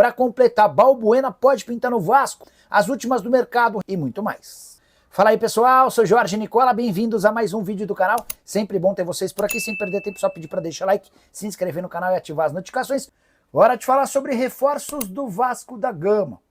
Para completar, Balbuena pode pintar no Vasco, as últimas do mercado e muito mais. Fala aí pessoal, sou Jorge Nicola, bem-vindos a mais um vídeo do canal. Sempre bom ter vocês por aqui, sem perder tempo, só pedir para deixar like, se inscrever no canal e ativar as notificações. Hora de falar sobre reforços do Vasco da Gama.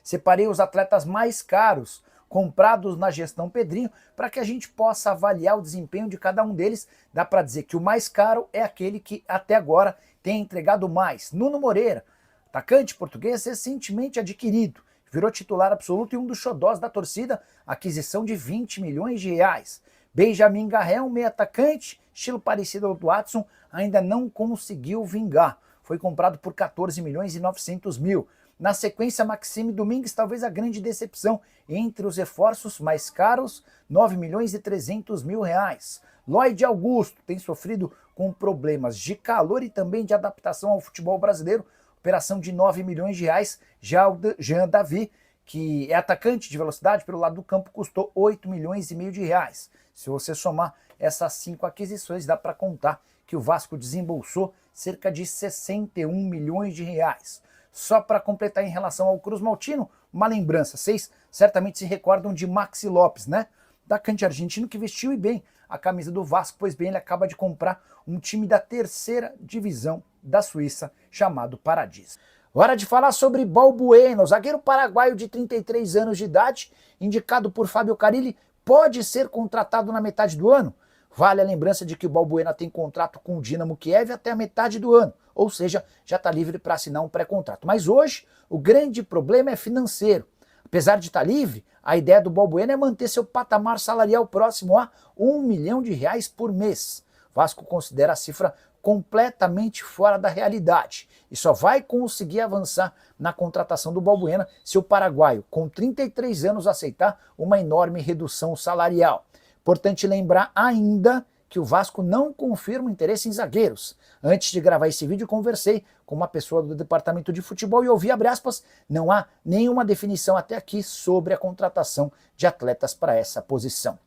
Separei os atletas mais caros, comprados na gestão Pedrinho, para que a gente possa avaliar o desempenho de cada um deles. Dá para dizer que o mais caro é aquele que até agora tem entregado mais. Nuno Moreira, atacante português recentemente adquirido, virou titular absoluto e um dos xodós da torcida, aquisição de 20 milhões de reais. Benjamin Garré, um meio atacante, estilo parecido ao do Watson, ainda não conseguiu vingar. Foi comprado por 14 milhões e 900 mil. Na sequência, Maxime Domingues, talvez a grande decepção entre os reforços mais caros, 9 milhões e 300 mil reais. Lloyd Augusto tem sofrido com problemas de calor e também de adaptação ao futebol brasileiro, operação de 9 milhões de reais. Já o Jean Davi, que é atacante de velocidade pelo lado do campo, custou 8 milhões e meio de reais. Se você somar essas 5 aquisições, dá para contar que o Vasco desembolsou cerca de 61 milhões de reais. Só para completar em relação ao Cruz Maltino, uma lembrança. Vocês certamente se recordam de Maxi Lopes, né? Atacante argentino que vestiu e bem a camisa do Vasco, pois bem, ele acaba de comprar um time da terceira divisão da Suíça, chamado Paradiso. Hora de falar sobre Balbuena, zagueiro paraguaio de 33 anos de idade, indicado por Fábio Carille, pode ser contratado na metade do ano? Vale a lembrança de que o Balbuena tem contrato com o Dinamo Kiev até a metade do ano, ou seja, já está livre para assinar um pré-contrato. Mas hoje, o grande problema é financeiro. Apesar de estar livre, a ideia do Balbuena é manter seu patamar salarial próximo a 1 milhão de reais por mês. Vasco considera a cifra completamente fora da realidade e só vai conseguir avançar na contratação do Balbuena se o paraguaio, com 33 anos, aceitar uma enorme redução salarial. Importante lembrar ainda que o Vasco não confirma interesse em zagueiros. Antes de gravar esse vídeo, conversei com uma pessoa do departamento de futebol e ouvi, abre aspas, não há nenhuma definição até aqui sobre a contratação de atletas para essa posição.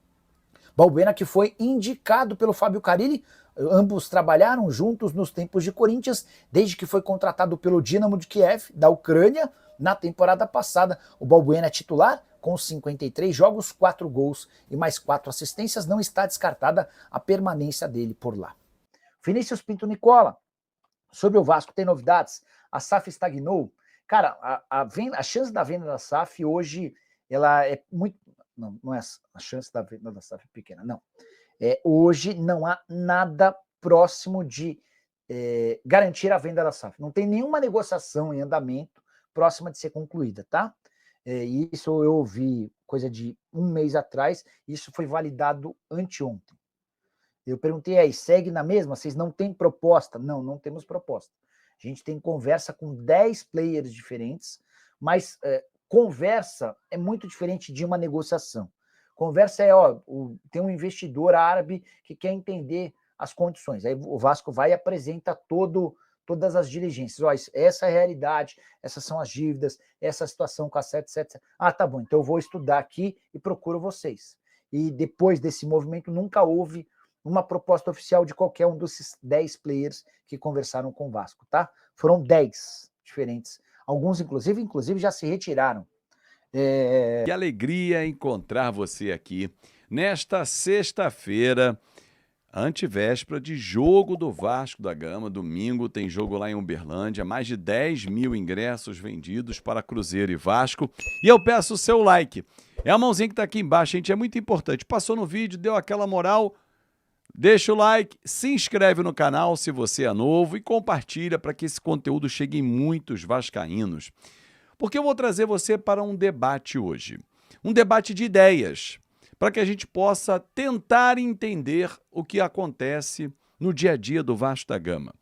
Balbuena, que foi indicado pelo Fábio Carille, ambos trabalharam juntos nos tempos de Corinthians, desde que foi contratado pelo Dinamo de Kiev, da Ucrânia, na temporada passada. O Balbuena é titular, com 53 jogos, 4 gols e mais 4 assistências. Não está descartada a permanência dele por lá. Vinícius Pinto Nicola, sobre o Vasco, tem novidades. A SAF estagnou. Cara, a chance da venda da SAF hoje, ela é muito... Não é a chance da venda da SAF pequena, não. Hoje não há nada próximo de garantir a venda da SAF. Não tem nenhuma negociação em andamento próxima de ser concluída, tá? Isso eu ouvi coisa de um mês atrás, isso foi validado anteontem. Eu perguntei aí, segue na mesma? Vocês não têm proposta? Não, não temos proposta. A gente tem conversa com 10 players diferentes, mas conversa é muito diferente de uma negociação. Conversa tem um investidor árabe que quer entender as condições. Aí o Vasco vai e apresenta todas as diligências. Essa é a realidade, essas são as dívidas, essa situação com a 77. Ah, tá bom, então eu vou estudar aqui e procuro vocês. E depois desse movimento nunca houve uma proposta oficial de qualquer um desses 10 players que conversaram com o Vasco, tá? Foram 10 diferentes. Alguns, inclusive já se retiraram. Que alegria encontrar você aqui nesta sexta-feira, antevéspera de jogo do Vasco da Gama. Domingo tem jogo lá em Uberlândia, mais de 10 mil ingressos vendidos para Cruzeiro e Vasco. E eu peço o seu like. É a mãozinha que está aqui embaixo, gente, é muito importante. Passou no vídeo, deu aquela moral, deixa o like, se inscreve no canal se você é novo e compartilha para que esse conteúdo chegue em muitos vascaínos. Porque eu vou trazer você para um debate hoje. Um debate de ideias, para que a gente possa tentar entender o que acontece no dia a dia do Vasco da Gama.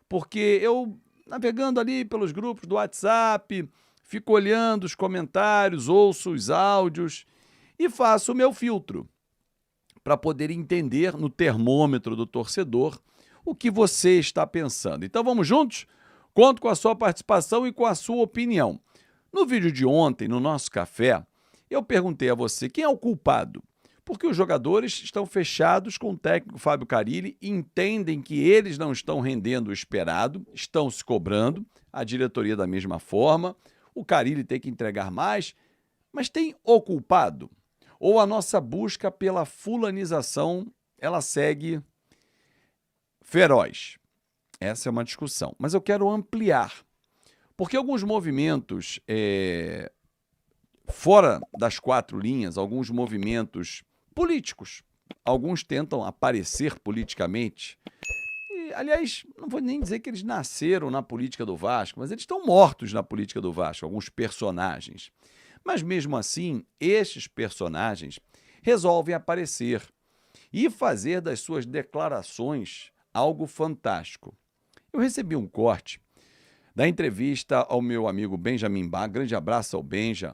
Porque eu, navegando ali pelos grupos do WhatsApp, fico olhando os comentários, ouço os áudios e faço o meu filtro para poder entender no termômetro do torcedor o que você está pensando. Então vamos juntos? Conto com a sua participação e com a sua opinião. No vídeo de ontem, no nosso café, eu perguntei a você quem é o culpado Porque os jogadores estão fechados com o técnico Fábio Carille, entendem que eles não estão rendendo o esperado, estão se cobrando, a diretoria da mesma forma, o Carille tem que entregar mais, mas tem o culpado? Ou a nossa busca pela fulanização, ela segue feroz? Essa é uma discussão, mas eu quero ampliar, porque alguns movimentos fora das quatro linhas, alguns movimentos políticos, alguns tentam aparecer politicamente. E, aliás, não vou nem dizer que eles nasceram na política do Vasco, mas eles estão mortos na política do Vasco, alguns personagens. Mas mesmo assim, estes personagens resolvem aparecer e fazer das suas declarações algo fantástico. Eu recebi um corte da entrevista ao meu amigo Benjamin Bach, grande abraço ao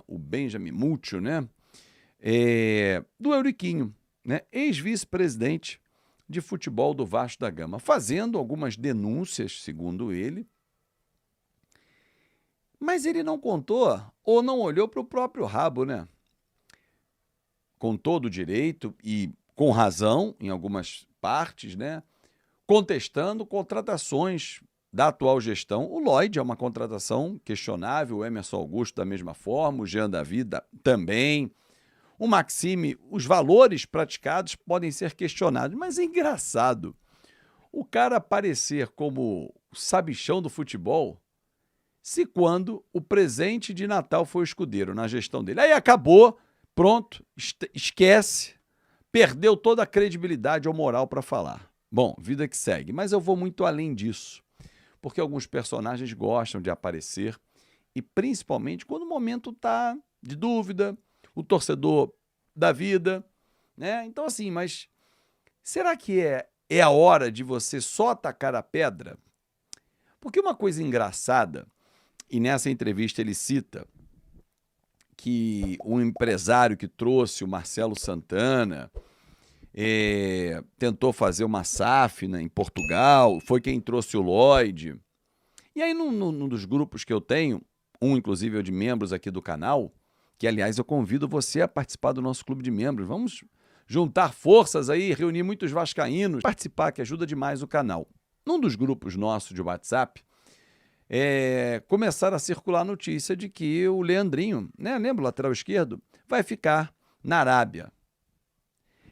o Benjamin Múcio, né? Do Euriquinho, né? Ex-vice-presidente de futebol do Vasco da Gama, fazendo algumas denúncias, segundo ele, mas ele não contou ou não olhou para o próprio rabo, né? Com todo o direito e com razão em algumas partes, né? Contestando contratações da atual gestão. O Lloyd é uma contratação questionável, o Emerson Augusto da mesma forma, o Jean David também. O Maxime, os valores praticados podem ser questionados, mas é engraçado o cara aparecer como o sabichão do futebol se quando o presente de Natal foi o escudeiro na gestão dele. Aí acabou, pronto, esquece, perdeu toda a credibilidade ou moral para falar. Bom, vida que segue, mas eu vou muito além disso, porque alguns personagens gostam de aparecer e principalmente quando o momento está de dúvida, o torcedor da vida, né? Então assim, mas será que é a hora de você só atacar a pedra? Porque uma coisa engraçada, e nessa entrevista ele cita que um empresário que trouxe o Marcelo Santana tentou fazer uma SAF, né, em Portugal, foi quem trouxe o Lloyd. E aí num dos grupos que eu tenho, inclusive é de membros aqui do canal, que aliás eu convido você a participar do nosso clube de membros. Vamos juntar forças aí, reunir muitos vascaínos, participar, que ajuda demais o canal. Num dos grupos nossos de WhatsApp, começaram a circular a notícia de que o Leandrinho, né, lembra o lateral esquerdo, vai ficar na Arábia.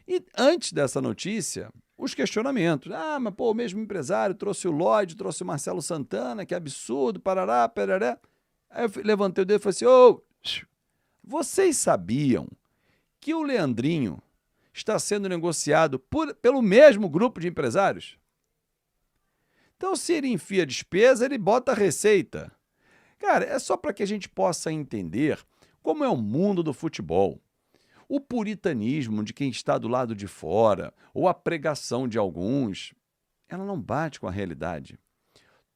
E antes dessa notícia, os questionamentos. Mas pô, o mesmo empresário trouxe o Lloyd, trouxe o Marcelo Santana, que absurdo, parará, perará. Aí eu levantei o dedo e falei assim, vocês sabiam que o Leandrinho está sendo negociado pelo mesmo grupo de empresários? Então, se ele enfia despesa, ele bota a receita. Cara, é só para que a gente possa entender como é o mundo do futebol. O puritanismo de quem está do lado de fora, ou a pregação de alguns, ela não bate com a realidade.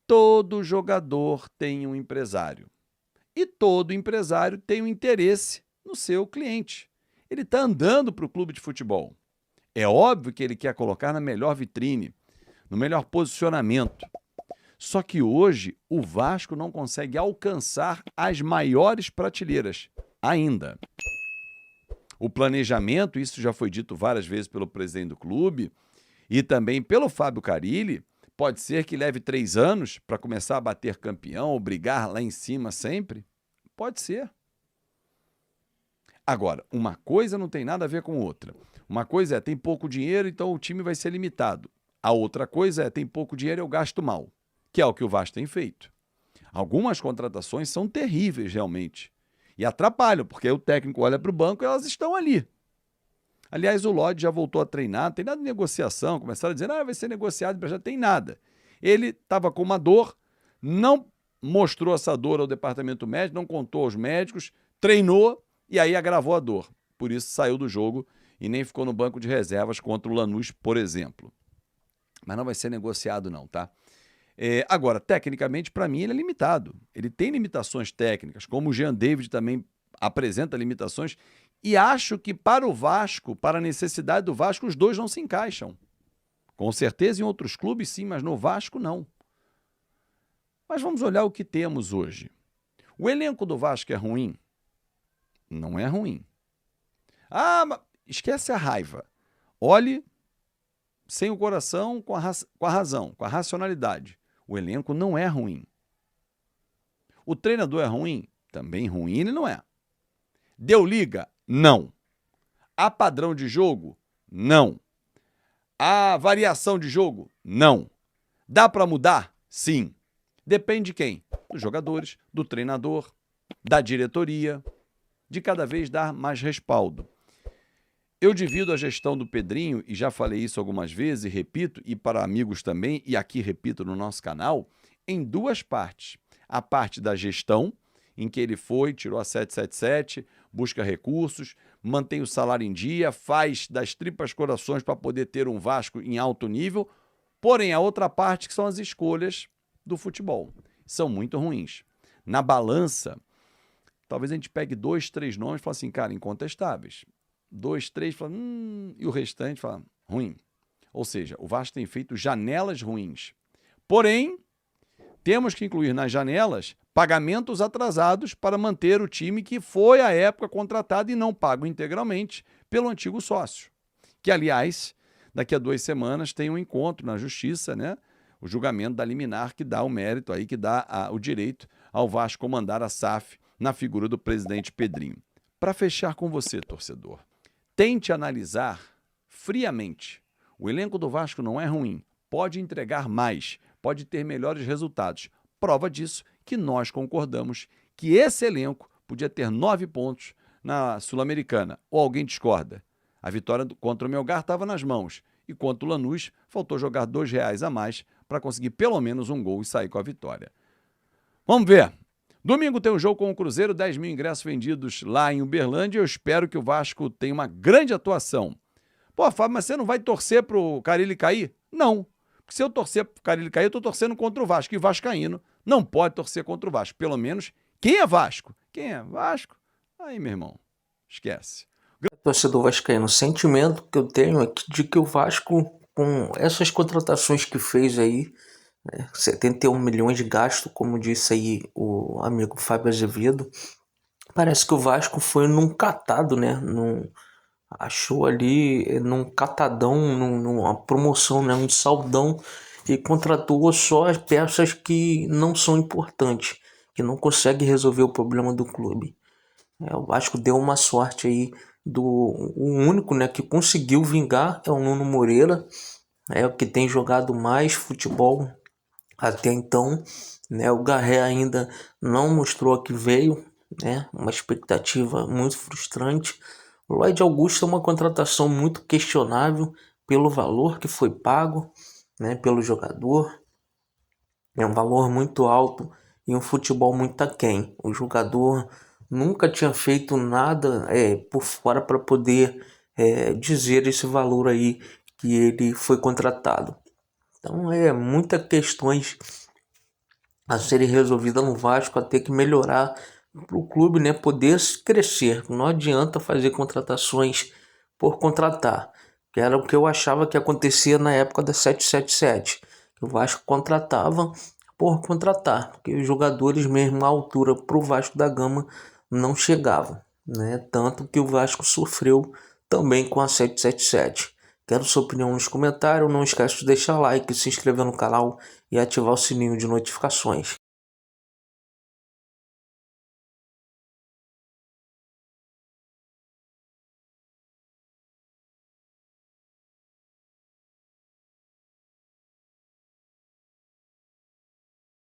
Todo jogador tem um empresário. E todo empresário tem um interesse no seu cliente. Ele está andando para o clube de futebol. É óbvio que ele quer colocar na melhor vitrine, no melhor posicionamento. Só que hoje o Vasco não consegue alcançar as maiores prateleiras ainda. O planejamento, isso já foi dito várias vezes pelo presidente do clube e também pelo Fábio Carille, pode ser que leve 3 anos para começar a bater campeão ou brigar lá em cima sempre. Pode ser. Agora, uma coisa não tem nada a ver com outra. Uma coisa tem pouco dinheiro, então o time vai ser limitado. A outra coisa tem pouco dinheiro, eu gasto mal, que é o que o Vasco tem feito. Algumas contratações são terríveis realmente e atrapalham, porque aí o técnico olha para o banco e elas estão ali. Aliás, o Lloyd já voltou a treinar, não tem nada de negociação, começaram a dizer, vai ser negociado, já tem nada. Ele estava com uma dor, não mostrou essa dor ao departamento médico, não contou aos médicos, treinou e aí agravou a dor. Por isso saiu do jogo e nem ficou no banco de reservas contra o Lanús, por exemplo. Mas não vai ser negociado não, tá? Agora, tecnicamente, para mim, ele é limitado. Ele tem limitações técnicas, como o Jean David também apresenta limitações, e acho que para o Vasco, para a necessidade do Vasco, os dois não se encaixam. Com certeza em outros clubes sim, mas no Vasco não. Mas vamos olhar o que temos hoje. O elenco do Vasco é ruim? Não é ruim. esquece a raiva. Olhe sem o coração, com a razão, com a racionalidade. O elenco não é ruim. O treinador é ruim? Também ruim ele não é. Deu liga? Não. Há padrão de jogo? Não. Há variação de jogo? Não. Dá para mudar? Sim. Depende de quem? Dos jogadores, do treinador, da diretoria, de cada vez dar mais respaldo. Eu divido a gestão do Pedrinho, e já falei isso algumas vezes, e repito, e para amigos também, e aqui repito no nosso canal, em duas partes. A parte da gestão, em que ele foi, tirou a 777, busca recursos, mantém o salário em dia, faz das tripas corações para poder ter um Vasco em alto nível, porém a outra parte que são as escolhas do futebol. São muito ruins. Na balança, talvez a gente pegue 2, 3 nomes e fale assim, cara, incontestáveis. 2, 3, fala, e o restante fala, ruim. Ou seja, o Vasco tem feito janelas ruins. Porém, temos que incluir nas janelas pagamentos atrasados para manter o time que foi à época contratado e não pago integralmente pelo antigo sócio. Que, aliás, daqui a 2 semanas tem um encontro na Justiça, né? O julgamento da liminar que dá o mérito aí, que dá o direito ao Vasco comandar a SAF na figura do presidente Pedrinho. Para fechar com você, torcedor, tente analisar friamente. O elenco do Vasco não é ruim, pode entregar mais, pode ter melhores resultados. Prova disso que nós concordamos que esse elenco podia ter 9 pontos na Sul-Americana. Ou alguém discorda? A vitória contra o Melgar estava nas mãos. E contra o Lanús, faltou jogar R$2 a mais para conseguir pelo menos um gol e sair com a vitória. Vamos ver. Domingo tem um jogo com o Cruzeiro, 10 mil ingressos vendidos lá em Uberlândia. Eu espero que o Vasco tenha uma grande atuação. Pô, Fábio, mas você não vai torcer pro Carille cair? Não. Porque se eu torcer pro Carille cair, eu tô torcendo contra o Vasco. E vascaíno não pode torcer contra o Vasco. Pelo menos, quem é Vasco? Quem é Vasco? Aí, meu irmão, esquece. Torcedor vascaíno, o sentimento que eu tenho é de que o Vasco, com essas contratações que fez aí, 71 milhões de gasto, como disse aí o amigo Fábio Azevedo, parece que o Vasco foi num catado, né? Achou ali num catadão, numa promoção, né? Um saldão, e contratou só as peças que não são importantes, que não conseguem resolver o problema do clube. O Vasco deu uma sorte aí, o único, né, que conseguiu vingar é o Nuno Moreira, o que tem jogado mais futebol até então, né? O Garré ainda não mostrou que veio, né? Uma expectativa muito frustrante. O Lloyd Augusto é uma contratação muito questionável pelo valor que foi pago, né, pelo jogador. É um valor muito alto e um futebol muito aquém. O jogador nunca tinha feito nada por fora para poder dizer esse valor aí que ele foi contratado. Então muitas questões a serem resolvidas no Vasco, a ter que melhorar para o clube, né, poder crescer. Não adianta fazer contratações por contratar, que era o que eu achava que acontecia na época da 777. O Vasco contratava por contratar, porque os jogadores mesmo à altura para o Vasco da Gama não chegavam, né? Tanto que o Vasco sofreu também com a 777. Quero sua opinião nos comentários, não esquece de deixar like, se inscrever no canal e ativar o sininho de notificações.